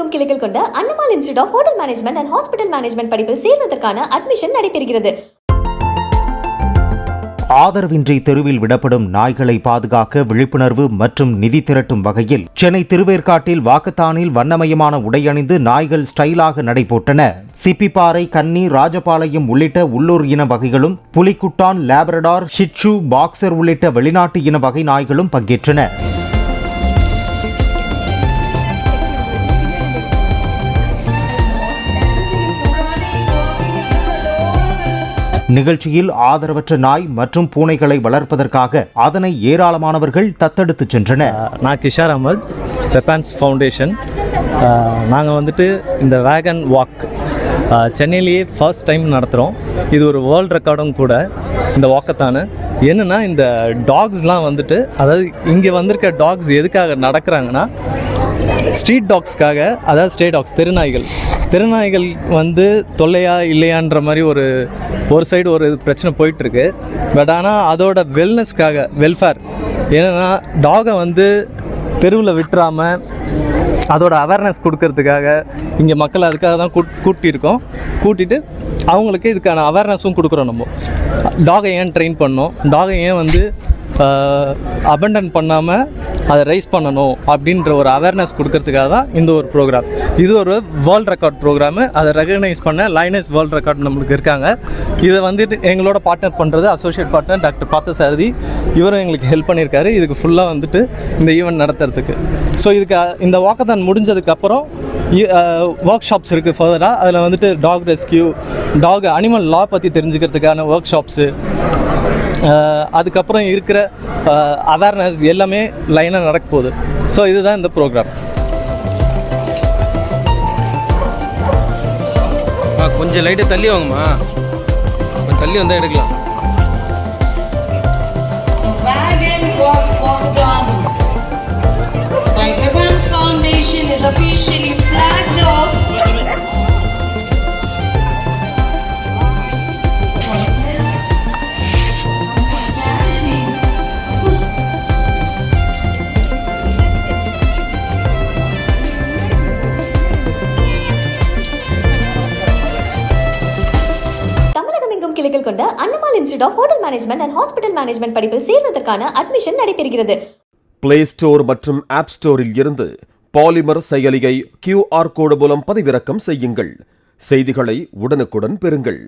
தமிழகமெங்கும் கிளைகள் கொண்ட Annamal institute of hotel management and hospital management படிப்பில் சேர்வதற்கான அட்மிஷன் நடைபெறுகிறது. ஆதரவின்றி தெருவில் விடப்படும் நாய்களை பாதுகாக்க விழிப்புணர்வு மற்றும் நிதி திரட்டும் வகையில் சென்னை திருவேற்காட்டில் வாக்கத்தானில் வண்ணமயமான உடை அணிந்து நாய்கள் ஸ்டைலாக நடைபோட்டன. சிப்பிப்பாறை, கன்னி, ராஜபாளையம் உள்ளிட்ட உள்ளூர் இன வகைகளும், புலிக்குட்டான், லேப்ரடார், ஷிட்சு, பாக்சர் உள்ளிட்ட வெளிநாட்டு இன வகை நாய்களும் பங்கேற்றன. நிகழ்ச்சியில் ஆதரவற்ற நாய் மற்றும் பூனைகளை வளர்ப்பதற்காக அதனை ஏராளமானவர்கள் தத்தெடுத்து சென்றனர். நான் கிஷார் அஹமத், வெப்பன்ஸ் ஃபவுண்டேஷன். நாங்கள் வந்துட்டு இந்த வேகன் வாக் சென்னையிலேயே ஃபர்ஸ்ட் டைம் நடத்துகிறோம். இது ஒரு வேர்ல்டு ரெக்கார்டும் கூட இந்த வாக்கத்தானு. என்னென்னா இந்த டாக்ஸ்லாம் வந்துட்டு, அதாவது இங்கே வந்திருக்க டாக்ஸ் எதுக்காக நடக்கிறாங்கன்னா, ஸ்ட்ரீட் டாக்ஸ்க்காக, அதாவது ஸ்ட்ரே டாக்ஸ், தெருநாய்கள் வந்து தொல்லையா இல்லையான்ற மாதிரி ஒரு சைடு ஒரு பிரச்சனை போயிட்டுருக்கு. பட் ஆனால் அதோட வெல்னஸ்க்காக, வெல்ஃபேர், ஏன்னா டாகை வந்து தெருவில் விட்டுறாமல் அதோட அவேர்னஸ் கொடுக்கறதுக்காக இங்கே மக்கள் அதுக்காக தான் கூட்டிட்டு அவங்களுக்கு இதுக்கான அவேர்னஸும் கொடுக்குறோம். நம்ம டாகை ஏன் ட்ரெயின் பண்ணோம், டாகை ஏன் வந்து அபண்டன் பண்ணாமல் அதை ரைஸ் பண்ணணும் அப்படின்ற ஒரு அவேர்னஸ் கொடுக்கறதுக்காக தான் இந்த ஒரு ப்ரோக்ராம். இது ஒரு வேர்ல்டு ரெக்கார்ட் ப்ரோக்ராமு. அதை ரெகக்னைஸ் பண்ண லைனஸ் வேர்ல்டு ரெக்கார்ட் நம்மளுக்கு இருக்காங்க. இதை வந்துட்டு எங்களோட பார்ட்னர் பண்ணுறது அசோசியேட் பார்ட்னர் டாக்டர் பார்த்தசாரதி. இவரும் எங்களுக்கு ஹெல்ப் பண்ணியிருக்காரு இதுக்கு ஃபுல்லாக வந்துட்டு இந்த ஈவெண்ட் நடத்துறதுக்கு. ஸோ இதுக்கு இந்த வாக்கத்தான் முடிஞ்சதுக்கப்புறம் ஒர்க் ஷாப்ஸ் இருக்குது ஃபர்தராக. அதில் வந்துட்டு டாக் ரெஸ்கியூ, அனிமல் லா பற்றி தெரிஞ்சுக்கிறதுக்கான ஒர்க் ஷாப்ஸு, அதுக்கப்புறம் இருக்கிற அவேர்னஸ் எல்லாமே லைனாக நடக்க போகுது. ஸோ இதுதான் இந்த ப்ரோக்ராம். கொஞ்சம் லைட்டாக தள்ளி வாங்கம்மா, கொஞ்சம் தள்ளி வந்தால் எடுக்கலாம். Weapons Foundation is officially flagged off. தமிழகமெங்கும் கிளைகள் கொண்ட Annamal institute of hotel management and hospital management படிப்பில் சேர்வதற்கான அட்மிஷன் நடைபெறுகிறது. பிளே ஸ்டோர் மற்றும் ஆப் ஸ்டோரில் இருந்து பாலிமர் செயலியை QR கோடு மூலம் பதிவிறக்கம் செய்யுங்கள். செய்திகளை உடனுக்குடன் பெறுங்கள்.